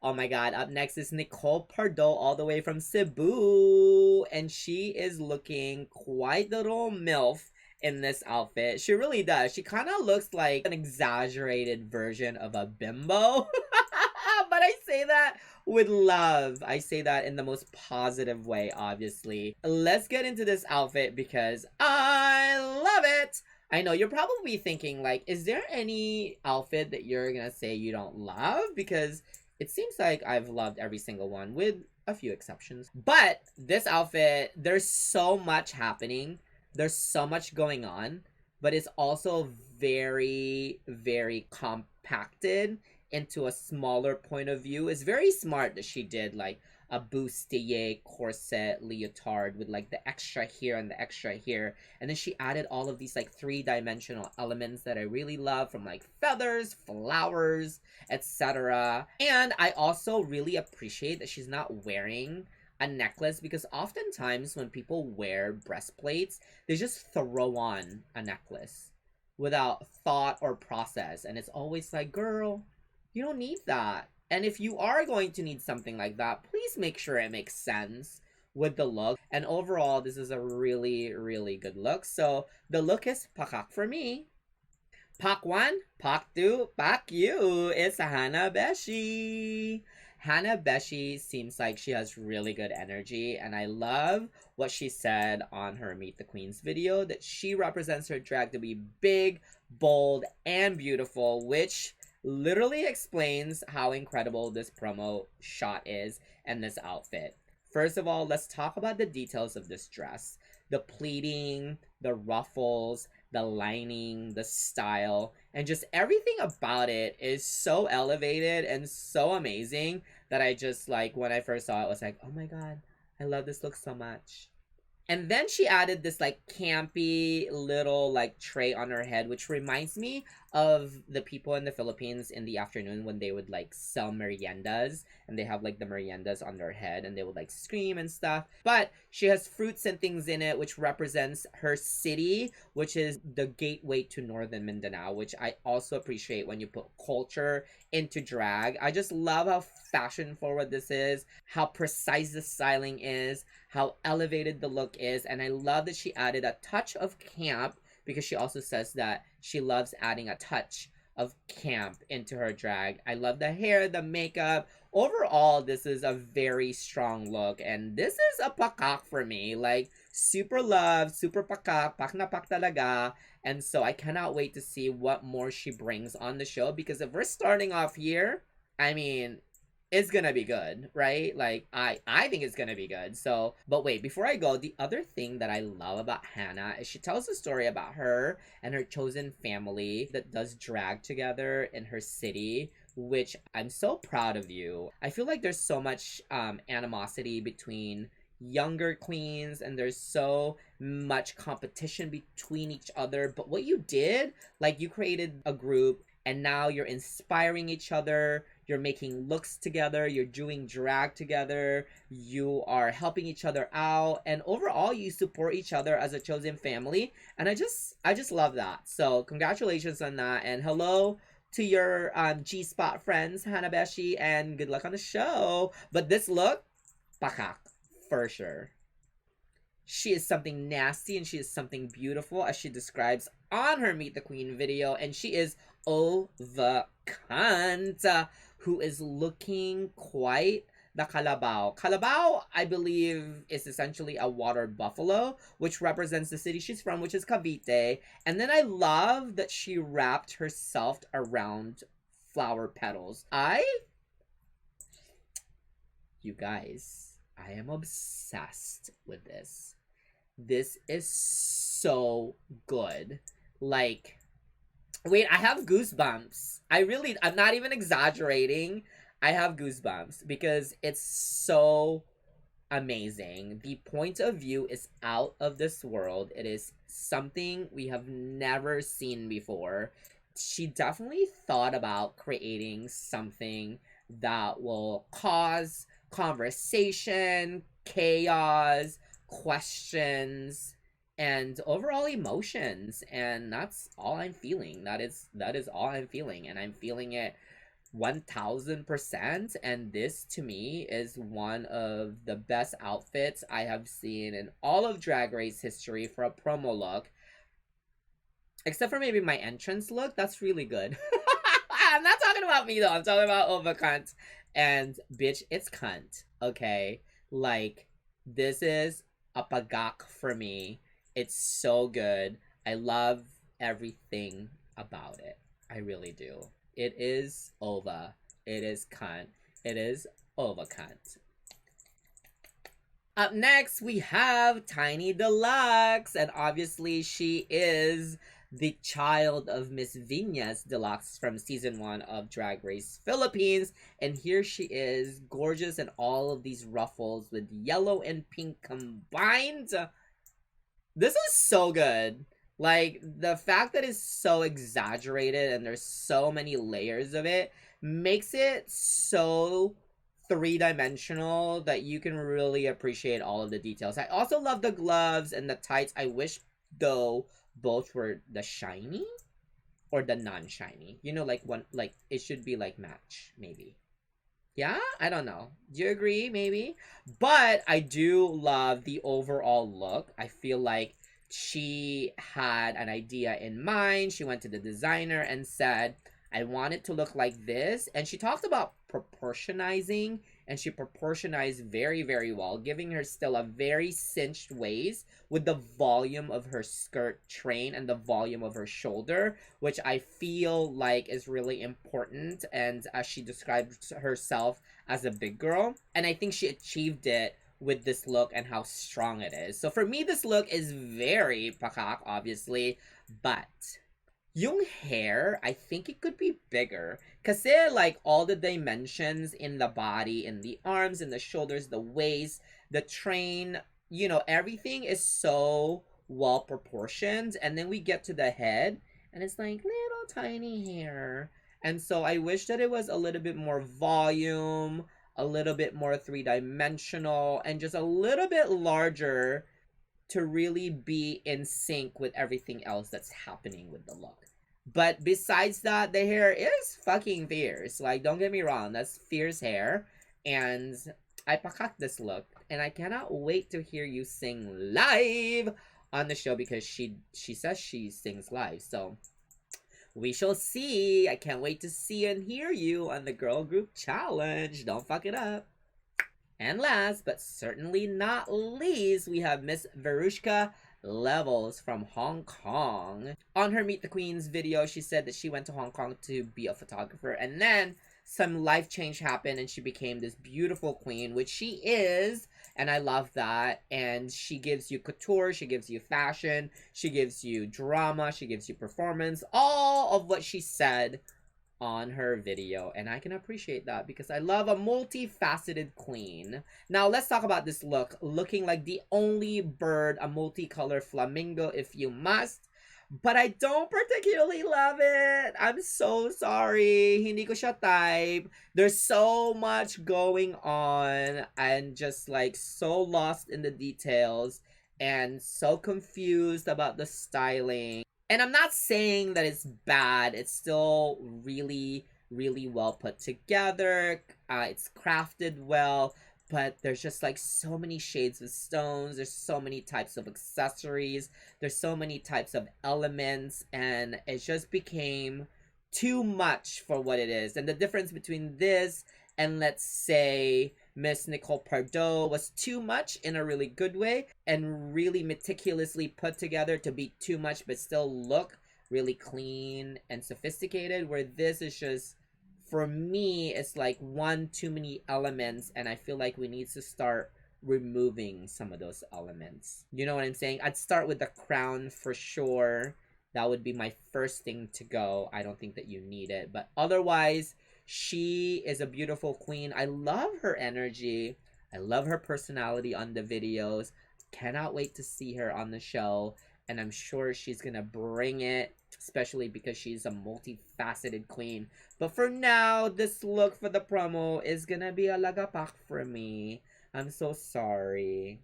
Oh my god, up next is Nicole Pardo all the way from Cebu. And she is looking quite the little MILF in this outfit. She really does. She kind of looks like an exaggerated version of a bimbo. But I say that with love. I say that in the most positive way, obviously. Let's get into this outfit because I love it. I know you're probably thinking, like, is there any outfit that you're gonna say you don't love? Because it seems like I've loved every single one with a few exceptions. But this outfit, there's so much happening. There's so much going on, but it's also very, very compacted into a smaller point of view. It's very smart that she did like a bustier corset leotard with like the extra here and the extra here, and then she added all of these like three-dimensional elements that I really love, from like feathers, flowers, etc. And I also really appreciate that she's not wearing a necklace, because oftentimes when people wear breastplates, they just throw on a necklace without thought or process, and it's always like, girl, you don't need that. And if you are going to need something like that, please make sure it makes sense with the look. And overall, this is a really, really good look. So the look is pakak for me. Pak 1, Pak 2, Pak you. It's Hana Beshi. Hana Beshi seems like she has really good energy, and I love what she said on her Meet the Queens video, that she represents her drag to be big, bold, and beautiful, which literally explains how incredible this promo shot is and this outfit. First of all, let's talk about the details of this dress. The pleating, the ruffles, the lining, the style, and just everything about it is so elevated and so amazing that I just, like, when I first saw it, I was like, oh my god, I love this look so much. And then she added this like campy little like tray on her head, which reminds me of the people in the Philippines in the afternoon when they would like sell meriendas, and they have like the meriendas on their head and they would like scream and stuff. But she has fruits and things in it, which represents her city, which is the gateway to northern Mindanao, which I also appreciate when you put culture into drag. I just love how fashion forward this is, how precise the styling is, how elevated the look is, and I love that she added a touch of camp, because she also says that she loves adding a touch of camp into her drag. I love the hair, the makeup. Overall, this is a very strong look, and this is a pakak for me. Like, super love, super pakak, pak na pak talaga. And so I cannot wait to see what more she brings on the show, because if we're starting off here, I mean, it's gonna be good, right? Like, I think it's gonna be good. So, but wait, before I go, the other thing that I love about Hannah is she tells a story about her and her chosen family that does drag together in her city, which I'm so proud of you. I feel like there's so much animosity between younger queens, and there's so much competition between each other. But what you did, like, you created a group, and now you're inspiring each other, you're making looks together, you're doing drag together, you are helping each other out, and overall you support each other as a chosen family. And I just love that. So congratulations on that, and hello to your G-spot friends, Hanabeshi, and good luck on the show. But this look, pakak, for sure. She is something nasty and she is something beautiful, as she describes on her Meet the Queen video, and she is Ovacanta, who is looking quite the Calabao. Calabao, I believe, is essentially a water buffalo, which represents the city she's from, which is Cavite. And then I love that she wrapped herself around flower petals. You guys, I am obsessed with this. This is so good. Like, wait, I have goosebumps. I'm not even exaggerating. I have goosebumps because it's so amazing. The point of view is out of this world. It is something we have never seen before. She definitely thought about creating something that will cause conversation, chaos, questions, and overall emotions. And that's all I'm feeling. That is all I'm feeling, and I'm feeling it 1000%. And this to me is one of the best outfits I have seen in all of Drag Race history for a promo look. Except for maybe my entrance look. That's really good. I'm not talking about me though. I'm talking about Ova Cunt. And bitch, it's cunt. Okay? Like, this is a pagak for me. It's so good. I love everything about it. I really do. It is Ova. It is cunt. It is Ova Cunt. Up next, we have Tiny Deluxe, and obviously she is the child of Miss Venus Deluxe from season 1 of Drag Race Philippines, and here she is, gorgeous in all of these ruffles with yellow and pink combined. This is so good. Like, the fact that it's so exaggerated and there's so many layers of it makes it so three-dimensional that you can really appreciate all of the details. I also love the gloves and the tights. I wish, though, both were the shiny or the non-shiny. You know, like one, like it should be like match, maybe. Yeah, I don't know. Do you agree? Maybe. But I do love the overall look. I feel like she had an idea in mind. She went to the designer and said, I want it to look like this. And she talked about proportionizing, and she proportionized very, very well, giving her still a very cinched waist with the volume of her skirt train and the volume of her shoulder, which I feel like is really important. And as she described herself as a big girl, and I think she achieved it with this look and how strong it is. So for me, this look is very pakak, obviously, but yung hair, I think it could be bigger. Kasi like all the dimensions in the body, in the arms, in the shoulders, the waist, the train, you know, everything is so well proportioned. And then we get to the head and it's like little tiny hair. And so I wish that it was a little bit more volume, a little bit more three-dimensional, and just a little bit larger to really be in sync with everything else that's happening with the look. But besides that, the hair is fucking fierce. Like, don't get me wrong, that's fierce hair. And I pakak this look, and I cannot wait to hear you sing live on the show because she says she sings live. So we shall see. I can't wait to see and hear you on the girl group challenge. Don't fuck it up. And last, but certainly not least, we have Miss Varushka Levels from Hong Kong. On her Meet the Queens video, she said that she went to Hong Kong to be a photographer, and then some life change happened and she became this beautiful queen, which she is, and I love that. And she gives you couture, she gives you fashion, she gives you drama, she gives you performance, all of what she said on her video, and I can appreciate that because I love a multifaceted queen. Now let's talk about this look, looking like the only bird, a multicolor flamingo if you must, but I don't particularly love it. I'm so sorry, hindi ko siya type. There's so much going on and just like so lost in the details and so confused about the styling. And I'm not saying that it's bad. It's still really, really well put together. It's crafted well. But there's just like so many shades of stones. There's so many types of accessories. There's so many types of elements. And it just became too much for what it is. And the difference between this and let's say Miss Nicole Pardo was too much in a really good way and really meticulously put together to be too much but still look really clean and sophisticated, where this is just, for me, it's like one too many elements, and I feel like we need to start removing some of those elements. You know what I'm saying? I'd start with the crown for sure. That would be my first thing to go. I don't think that you need it, but otherwise, she is a beautiful queen. I love her energy. I love her personality on the videos. Cannot wait to see her on the show. And I'm sure she's gonna bring it, especially because she's a multifaceted queen. But for now, this look for the promo is gonna be a lagapak for me. I'm so sorry.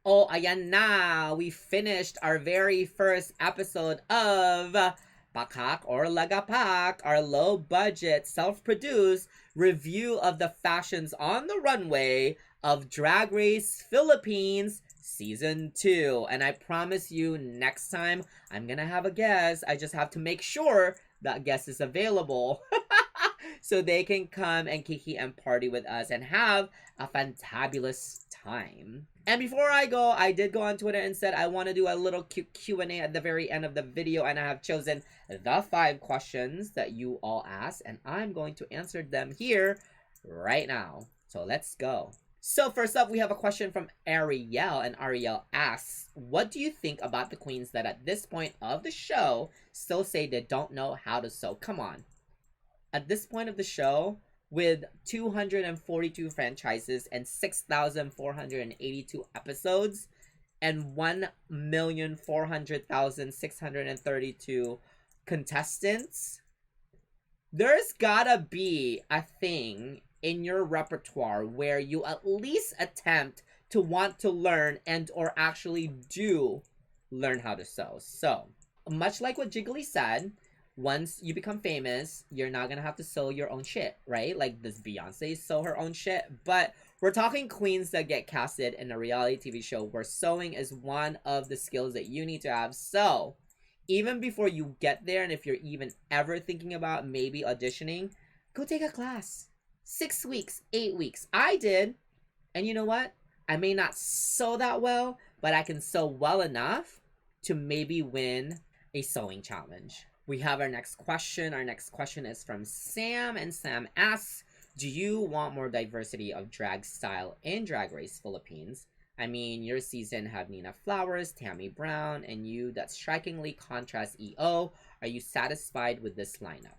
Oh, ayan na! We finished our very first episode of Pakak or Lagapak, our low budget, self produced review of the fashions on the runway of Drag Race Philippines Season 2. And I promise you, next time I'm gonna have a guest. I just have to make sure that guest is available so they can come and kiki and party with us and have a fantabulous time. And before I go, I did go on Twitter and said I want to do a little cute Q&A at the very end of the video, and I have chosen the 5 questions that you all asked, and I'm going to answer them here right now. So let's go. So first up, we have a question from Ariel, and Ariel asks, what do you think about the queens that at this point of the show still say they don't know how to sew? Come on. At this point of the show, with 242 franchises and 6,482 episodes and 1,400,632 contestants, there's gotta be a thing in your repertoire where you at least attempt to want to learn and or actually do learn how to sew. So, much like what Jiggly said, once you become famous, you're not gonna have to sew your own shit, right? Like, does Beyonce sew her own shit? But we're talking queens that get casted in a reality TV show where sewing is one of the skills that you need to have. So, even before you get there, and if you're even ever thinking about maybe auditioning, go take a class. 6 weeks, 8 weeks. I did. And you know what? I may not sew that well, but I can sew well enough to maybe win a sewing challenge. We have our next question. Our next question is from Sam, and Sam asks, do you want more diversity of drag style in Drag Race Philippines? I mean, your season have Nina Flowers, Tammy Brown, and you that strikingly contrast EO. Are you satisfied with this lineup?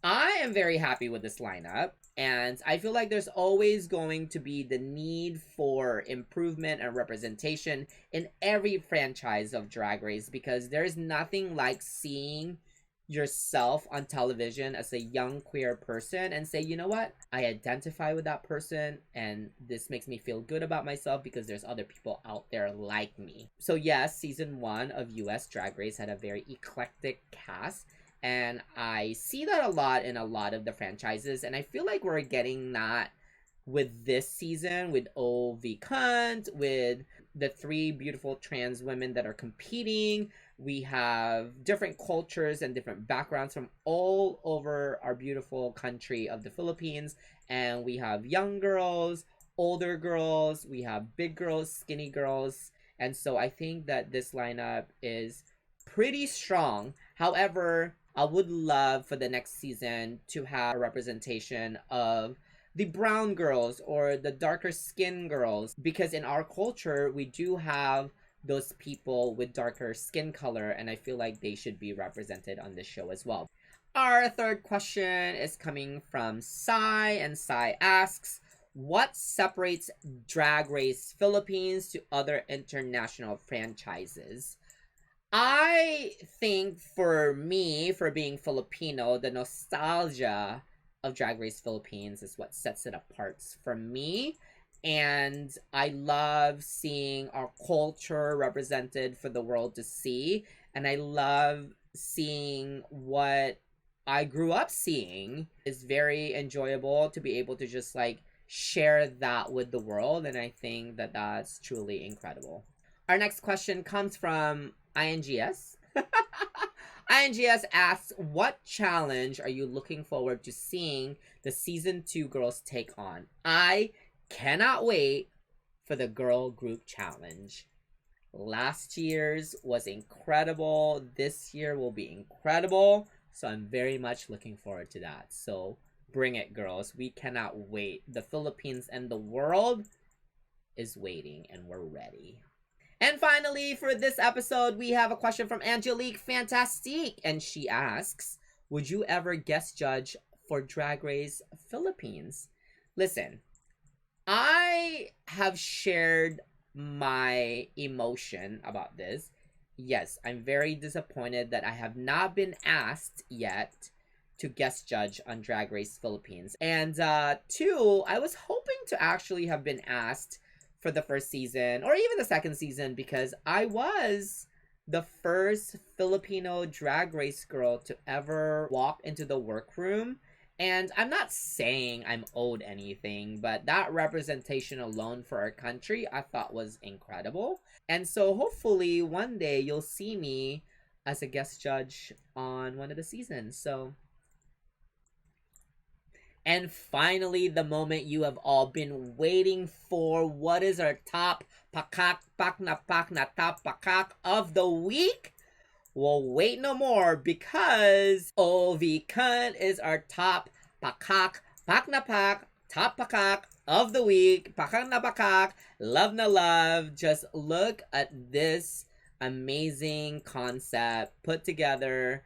I am very happy with this lineup, and I feel like there's always going to be the need for improvement and representation in every franchise of Drag Race, because there's nothing like seeing yourself on television as a young queer person and say, you know what, I identify with that person and this makes me feel good about myself because there's other people out there like me. So yes, season 1 of US Drag Race had a very eclectic cast, and I see that a lot in a lot of the franchises, and I feel like we're getting that with this season, with OV Cunt, with the 3 beautiful trans women that are competing. We have different cultures and different backgrounds from all over our beautiful country of the Philippines. And we have young girls, older girls, we have big girls, skinny girls. And so I think that this lineup is pretty strong. However, I would love for the next season to have a representation of the brown girls or the darker skin girls, because in our culture we do have those people with darker skin color, and I feel like they should be represented on this show as well. Our third question is coming from Sai, and Sai asks, what separates Drag Race Philippines to other international franchises? I think for me, for being Filipino, the nostalgia of Drag Race Philippines is what sets it apart for me. And I love seeing our culture represented for the world to see. And I love seeing what I grew up seeing. Is very enjoyable to be able to just like share that with the world. And I think that that's truly incredible. Our next question comes from INGS. INGS asks, what challenge are you looking forward to seeing the season 2 girls take on? I cannot wait for the girl group challenge. Last year's was incredible. This year will be incredible. So I'm very much looking forward to that. So bring it, girls. We cannot wait. The Philippines and the world is waiting, and we're ready. And finally, for this episode, we have a question from Angelique Fantastique, and she asks, would you ever guest judge for Drag Race Philippines? Listen, I have shared my emotion about this. Yes, I'm very disappointed that I have not been asked yet to guest judge on Drag Race Philippines. And 2, I was hoping to actually have been asked for the first season or even the second season, because I was the first Filipino drag race girl to ever walk into the workroom. And I'm not saying I'm owed anything, but that representation alone for our country I thought was incredible. And so hopefully one day you'll see me as a guest judge on one of the seasons. So, and finally, the moment you have all been waiting for. What is our top pakak top pakak of the week? Well, wait no more, because OV Kun is our top pakak top pakak of the week. Pakak na pakak, love na love. Just look at this amazing concept put together,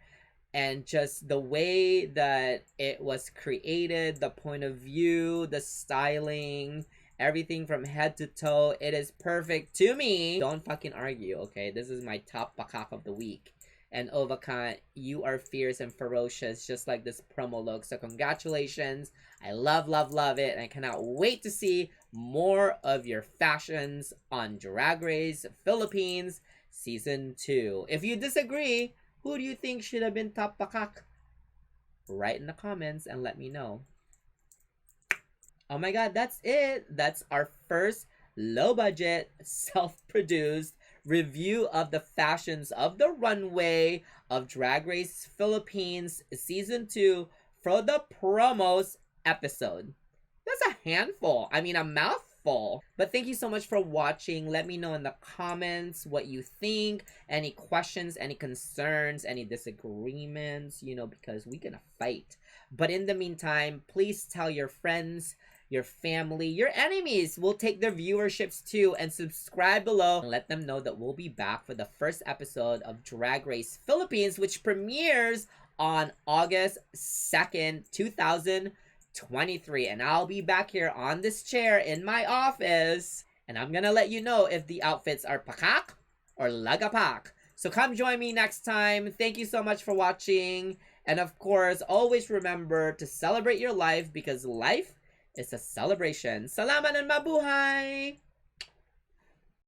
and just the way that it was created, the point of view, the styling, everything from head to toe, it is perfect to me. Don't fucking argue, okay? This is my top pakak of the week. And Ovakan, you are fierce and ferocious, just like this promo look. So congratulations. I love, love, love it. And I cannot wait to see more of your fashions on Drag Race Philippines Season 2. If you disagree, who do you think should have been top pakak? Write in the comments and let me know. Oh my god, that's it. That's our first low budget, self-produced review of the fashions of the runway of Drag Race Philippines Season 2 for the promos episode. That's a handful. I mean, a mouthful. But thank you so much for watching. Let me know in the comments what you think. Any questions, any concerns, any disagreements, because we're gonna fight. But in the meantime, please tell your friends, your family, your enemies. We'll take their viewerships too, and subscribe below and let them know that we'll be back for the first episode of Drag Race Philippines, which premieres on August 2nd, 2023. And I'll be back here on this chair in my office, and I'm gonna let you know if the outfits are pakak or lagapak. So come join me next time. Thank you so much for watching. And of course, always remember to celebrate your life, because life is a celebration. Salamat and mabuhay!